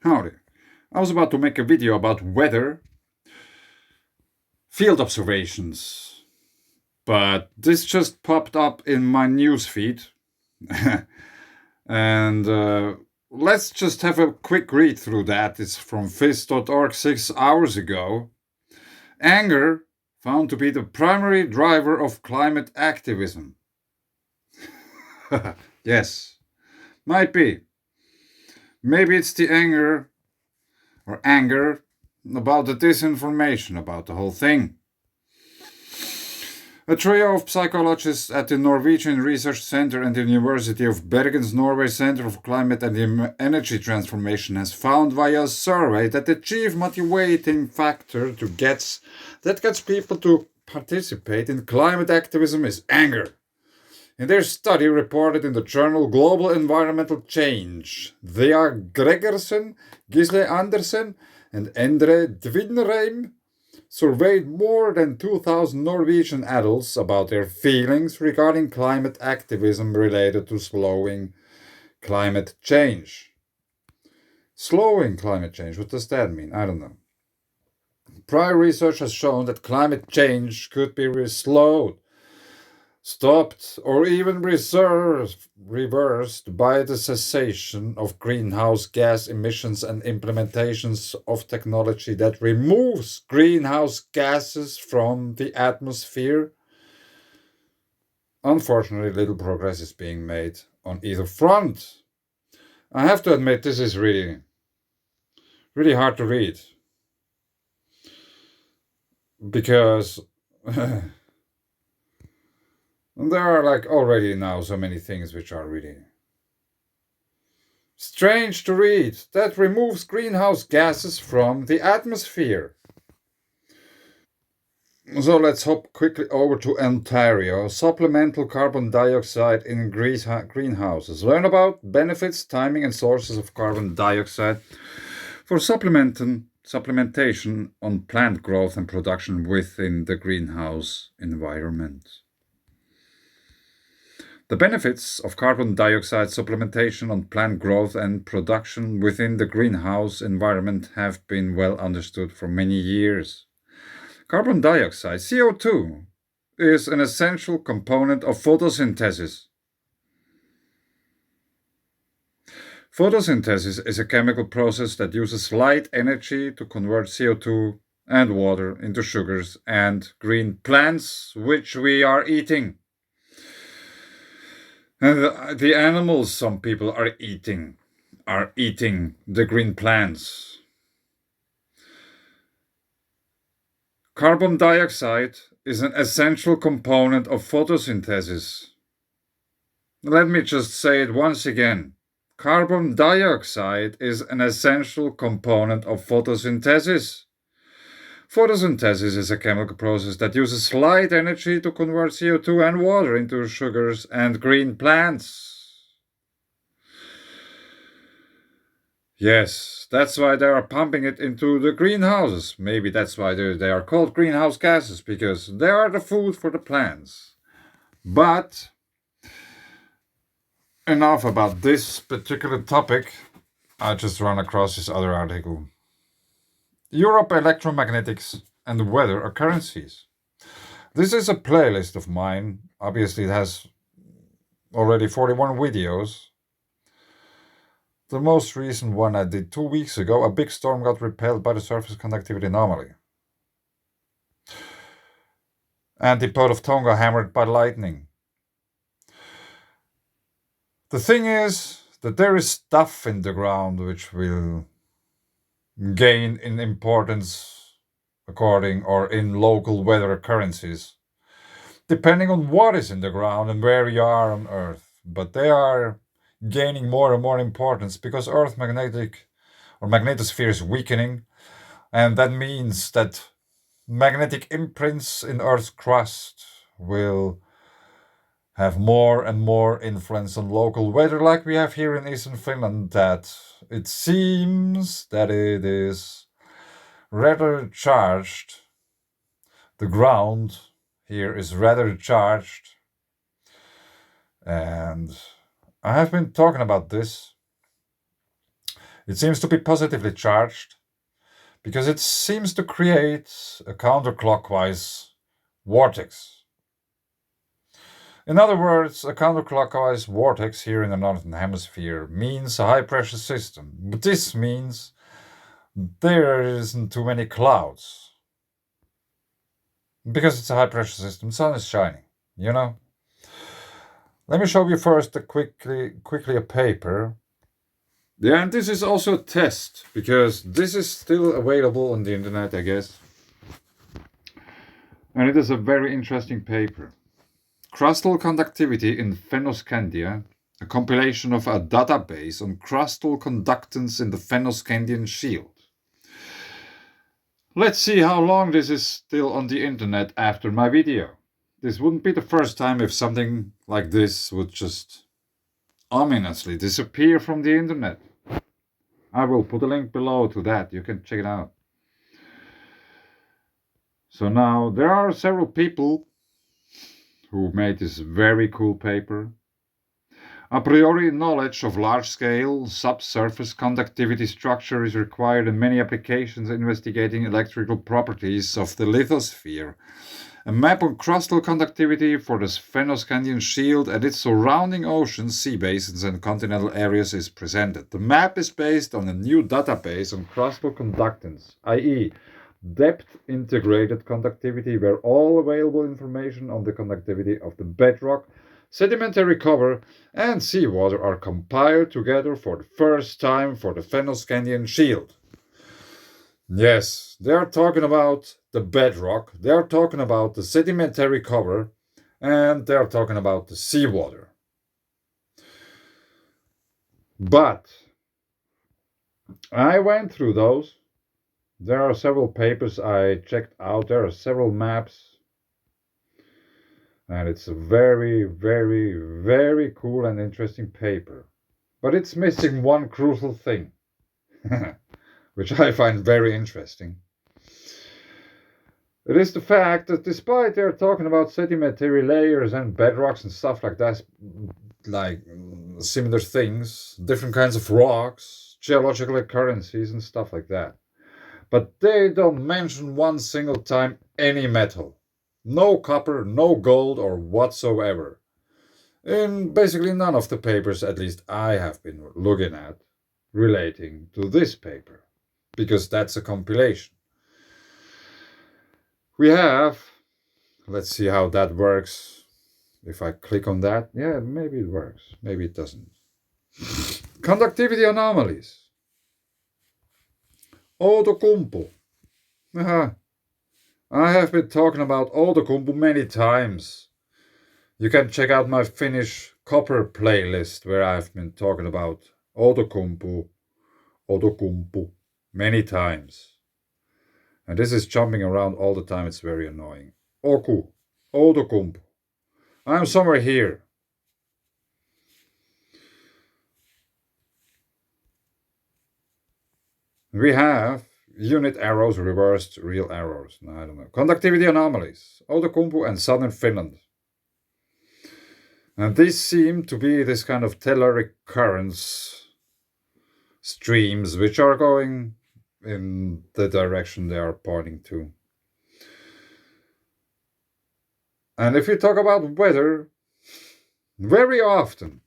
Howdy. I was about to make a video about weather, field observations, but this just popped up in my newsfeed. And let's just have a quick read through that. It's from phys.org 6 hours ago. Anger found to be the primary driver of climate activism. Yes, might be. Maybe it's the anger about the disinformation about the whole thing. A trio of psychologists at the Norwegian Research Center and the University of Bergen's Norway Center for Climate and Energy Transformation has found via a survey that the chief motivating factor that gets people to participate in climate activism is anger. In their study reported in the journal Global Environmental Change, Thea Gregersen, Gisle Andersen, and Endre Dvinreim surveyed more than 2,000 Norwegian adults about their feelings regarding climate activism related to slowing climate change. Slowing climate change, what does that mean? I don't know. Prior research has shown that climate change could be slowed, stopped, or even reversed by the cessation of greenhouse gas emissions and implementations of technology that removes greenhouse gases from the atmosphere. Unfortunately, little progress is being made on either front. I have to admit, this is really hard to read, because there are already now so many things which are really strange to read. That removes greenhouse gases from the atmosphere. So let's hop quickly over to Ontario. Supplemental carbon dioxide in greenhouses. Learn about benefits, timing, and sources of carbon dioxide for supplementation on plant growth and production within the greenhouse environment. The benefits of carbon dioxide supplementation on plant growth and production within the greenhouse environment have been well understood for many years. Carbon dioxide, CO2, is an essential component of photosynthesis. Photosynthesis is a chemical process that uses light energy to convert CO2 and water into sugars and green plants, which we are eating. And the animals some people are eating the green plants. Carbon dioxide is an essential component of photosynthesis. Let me just say it once again. Carbon dioxide is an essential component of photosynthesis. Photosynthesis is a chemical process that uses light energy to convert CO2 and water into sugars and green plants. Yes, that's why they are pumping it into the greenhouses. Maybe that's why they are called greenhouse gases, because they are the food for the plants. But enough about this particular topic. I just ran across this other article. Europe Electromagnetics and Weather Occurrences. This is a playlist of mine. Obviously, it has already 41 videos. The most recent one I did 2 weeks ago, a big storm got repelled by the surface conductivity anomaly. And the Port of Tonga hammered by lightning. The thing is that there is stuff in the ground which will gain in importance in local weather occurrences, depending on what is in the ground and where you are on Earth. But they are gaining more and more importance because Earth magnetosphere is weakening, and that means that magnetic imprints in Earth's crust will have more and more influence on local weather, like we have here in eastern Finland, that it seems that it is rather charged. The ground here is rather charged, and I have been talking about this It seems to be positively charged because it seems to create a counterclockwise vortex. In other words, a counterclockwise vortex here in the northern hemisphere means a high pressure system, but this means there isn't too many clouds. Because it's a high pressure system, the sun is shining, you know? Let me show you first quickly a paper. Yeah, and this is also a test, because this is still available on the internet, I guess. And it is a very interesting paper. Crustal conductivity in Fennoscandia, a compilation of a database on crustal conductance in the Fennoscandian shield. Let's see how long this is still on the internet after my video. This wouldn't be the first time if something like this would just ominously disappear from the internet. I will put a link below to that, you can check it out. So now there are several people who made this very cool paper. A priori knowledge of large-scale subsurface conductivity structure is required in many applications investigating electrical properties of the lithosphere. A map on crustal conductivity for the Fennoscandian shield and its surrounding oceans, sea basins and continental areas is presented. The map is based on a new database on crustal conductance, i.e. depth-integrated conductivity, where all available information on the conductivity of the bedrock, sedimentary cover and seawater are compiled together for the first time for the Fennoscandian shield. Yes, they are talking about the bedrock, they are talking about the sedimentary cover, and they are talking about the seawater. But I went through those. There are several papers I checked out, there are several maps. And it's a very, very, very cool and interesting paper. But it's missing one crucial thing, which I find very interesting. It is the fact that despite they're talking about sedimentary layers and bedrocks and stuff like that, like similar things, different kinds of rocks, geological occurrences and stuff like that. But they don't mention one single time any metal. No copper, no gold or whatsoever. In basically none of the papers, at least I have been looking at, relating to this paper. Because that's a compilation. We have, let's see how that works. If I click on that, yeah, maybe it works, maybe it doesn't. Conductivity anomalies. Outokumpu. I have been talking about Outokumpu many times. You can check out my Finnish Copper playlist where I've been talking about Outokumpu many times. And this is jumping around all the time, it's very annoying. Outokumpu. I'm somewhere here. We have unit arrows, reversed real arrows. No, I don't know. Conductivity anomalies. Outokumpu and southern Finland. And these seem to be this kind of telluric currents, streams, which are going in the direction they are pointing to. And if you talk about weather, very often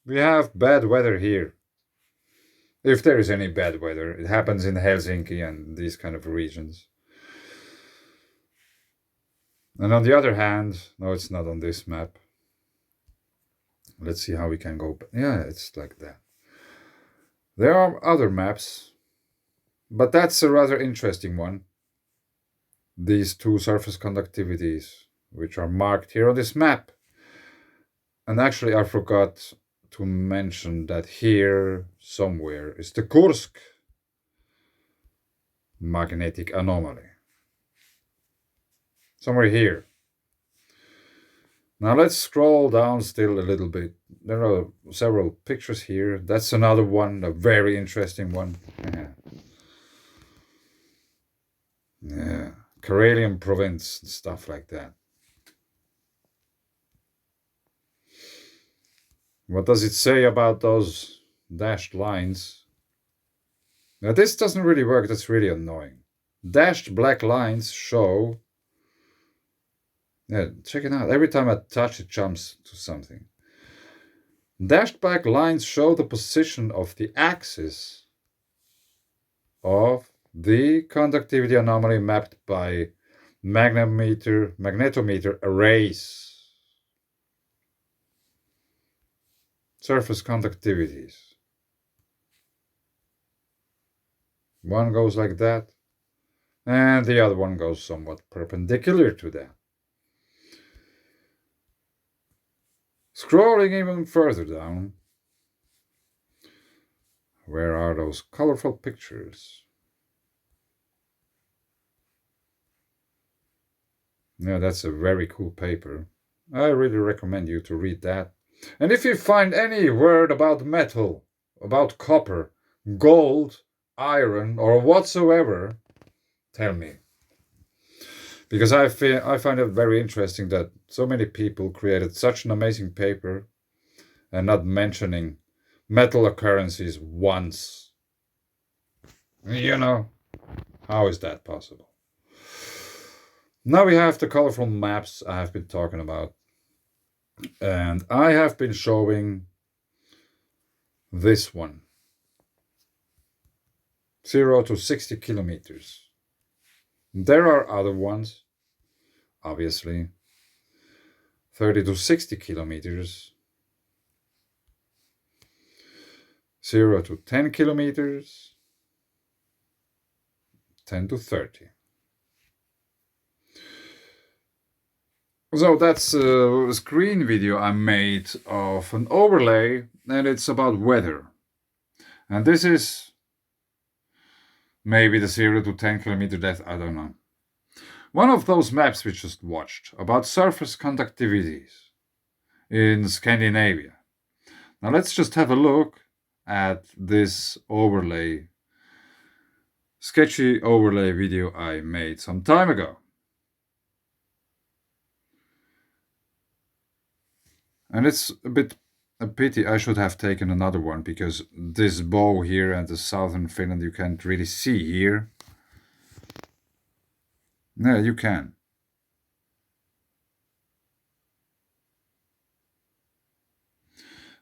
we have bad weather here. If there is any bad weather, it happens in Helsinki and these kind of regions. And on the other hand, no, it's not on this map. Let's see how we can go. Yeah, it's like that. There are other maps, but that's a rather interesting one. These two surface conductivities, which are marked here on this map. And actually, I forgot to mention that here somewhere is the Kursk magnetic anomaly. Somewhere here. Now let's scroll down still a little bit. There are several pictures here. That's another one, a very interesting one. Yeah. Karelian province and stuff like that. What does it say about those dashed lines? Now this doesn't really work, that's really annoying. Dashed black lines show. Yeah, check it out. Every time I touch it jumps to something. Dashed black lines show the position of the axis of the conductivity anomaly mapped by magnetometer arrays. Surface conductivities. One goes like that, and the other one goes somewhat perpendicular to that. Scrolling even further down, where are those colorful pictures? Yeah, that's a very cool paper. I really recommend you to read that. And if you find any word about metal, about copper, gold, iron, or whatsoever, tell me. Because I find it very interesting that so many people created such an amazing paper and not mentioning metal occurrences once. You know, how is that possible? Now we have the colorful maps I have been talking about. And I have been showing this one. 0 to 60 kilometers. There are other ones, obviously. 30 to 60 kilometers. 0 to 10 kilometers. 10 to 30. So that's a screen video I made of an overlay, and it's about weather. And this is maybe the 0 to 10 kilometer depth, I don't know. One of those maps we just watched about surface conductivities in Scandinavia. Now let's just have a look at this overlay, sketchy overlay video I made some time ago. And it's a bit a pity I should have taken another one, because this bow here and the southern Finland you can't really see here. Yeah, you can.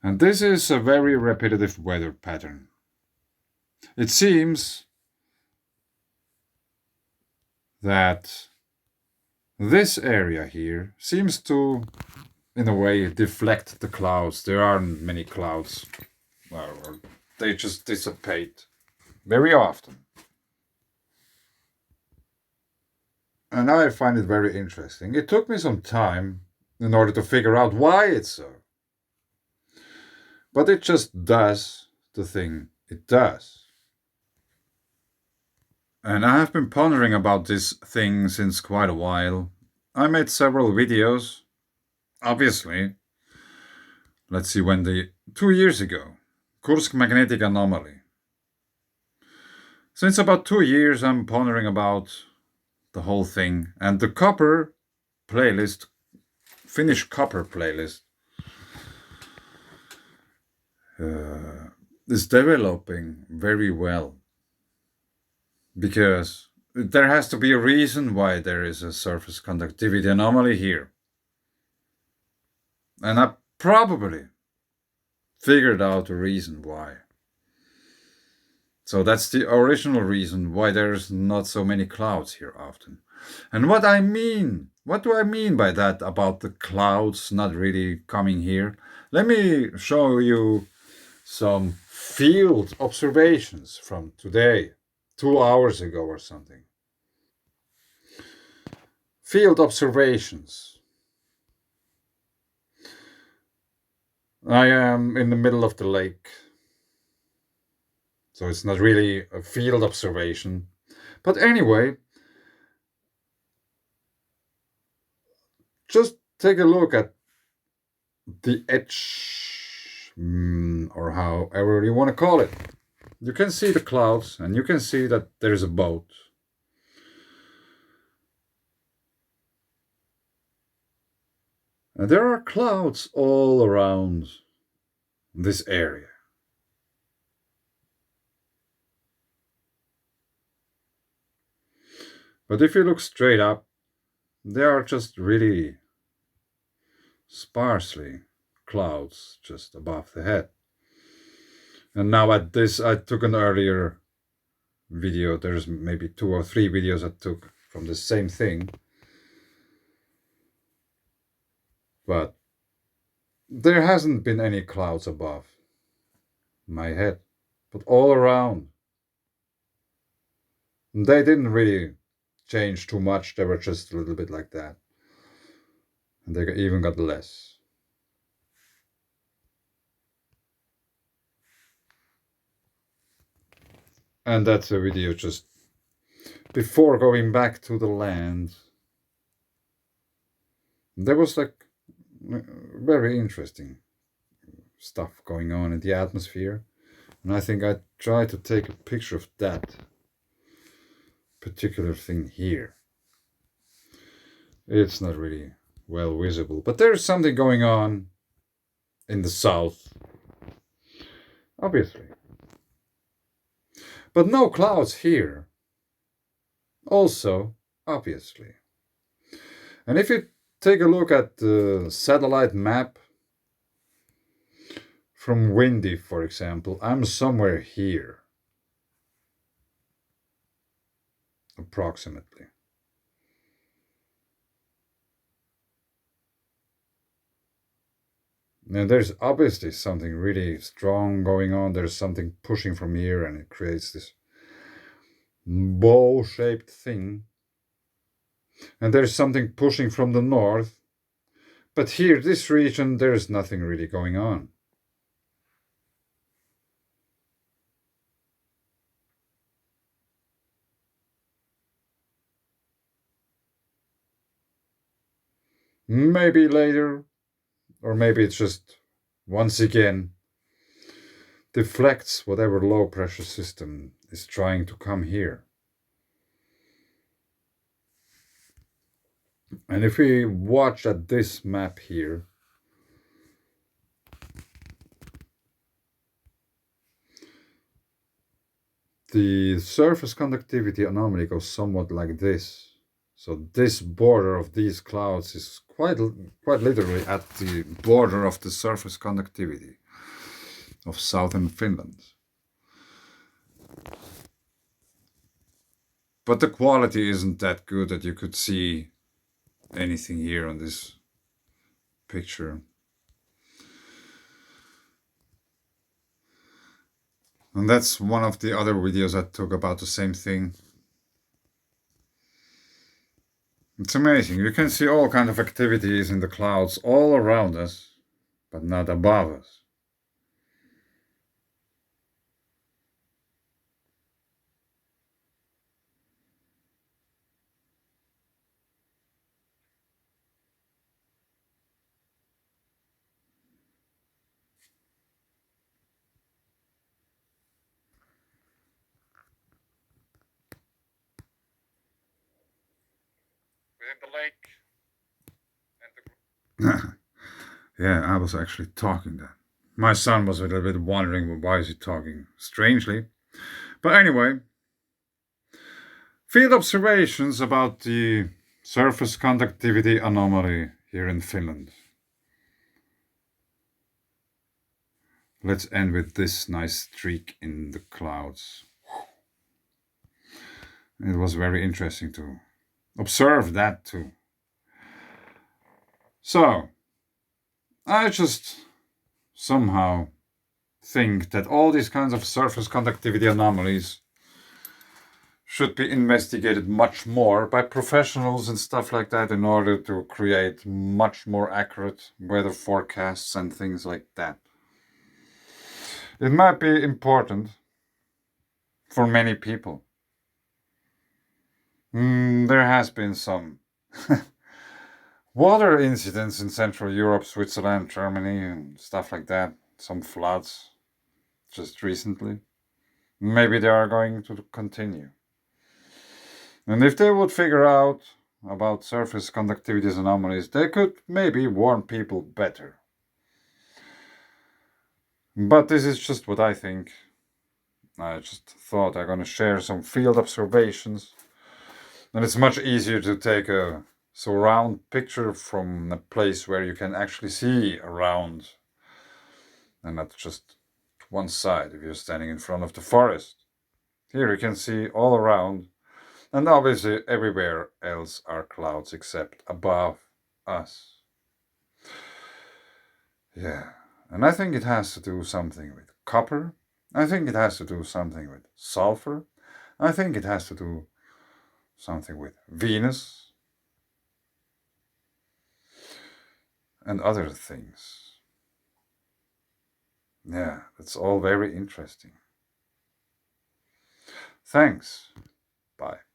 And this is a very repetitive weather pattern. It seems that this area here seems to, in a way, deflect the clouds. There aren't many clouds. Well, they just dissipate very often. And I find it very interesting. It took me some time in order to figure out why it's so. But it just does the thing it does. And I have been pondering about this thing since quite a while. I made several videos, obviously. Let's see when 2 years ago. Kursk magnetic anomaly. Since about 2 years I'm pondering about the whole thing, and the copper playlist, Finnish Copper playlist, is developing very well. Because there has to be a reason why there is a surface conductivity anomaly here. And I probably figured out a reason why. So that's the original reason why there's not so many clouds here often. And what do I mean by that about the clouds not really coming here? Let me show you some field observations from today, 2 hours ago or something. Field observations. I am in the middle of the lake, so it's not really a field observation. But anyway, just take a look at the edge, or however you want to call it. You can see the clouds, and you can see that there's a boat. And there are clouds all around this area. But if you look straight up, they are just really sparsely clouds just above the head. And now at this, I took an earlier video. There's maybe 2 or 3 videos I took from the same thing. But there hasn't been any clouds above my head, but all around. They didn't really change too much. They were just a little bit like that. And they even got less. And that's a video just before going back to the land. There was like very interesting stuff going on in the atmosphere. And I think I tried to take a picture of that particular thing here. It's not really well visible, but there's something going on in the south, obviously. But no clouds here, also, obviously. And if you take a look at the satellite map from Windy, for example, I'm somewhere here, approximately. And there's obviously something really strong going on. There's something pushing from here, and it creates this bow-shaped thing. And there's something pushing from the north. But here, this region, there's nothing really going on. Maybe later, or maybe it's just, once again, deflects whatever low pressure system is trying to come here. And if we watch at this map here, the surface conductivity anomaly goes somewhat like this. So this border of these clouds is quite literally at the border of the surface conductivity of southern Finland. But the quality isn't that good that you could see anything here on this picture. And that's one of the other videos I took about the same thing. It's amazing. You can see all kinds of activities in the clouds all around us, but not above us. Within the lake. Yeah, I was actually talking then. My son was a little bit wondering why is he talking strangely. But anyway, field observations about the surface conductivity anomaly here in Finland. Let's end with this nice streak in the clouds. It was very interesting to observe that too. So, I just somehow think that all these kinds of surface conductivity anomalies should be investigated much more by professionals and stuff like that in order to create much more accurate weather forecasts and things like that. It might be important for many people. There has been some water incidents in Central Europe, Switzerland, Germany, and stuff like that. Some floods just recently. Maybe they are going to continue. And if they would figure out about surface conductivity anomalies, they could maybe warn people better. But this is just what I think. I just thought I'm gonna share some field observations And it's much easier to take a surround picture from a place where you can actually see around and not just one side if you're standing in front of the forest. Here you can see all around, and obviously everywhere else are clouds except above us. Yeah, and I think it has to do something with copper. I think it has to do something with sulfur. I think it has to do something with Venus and other things. Yeah, that's all very interesting. Thanks. Bye.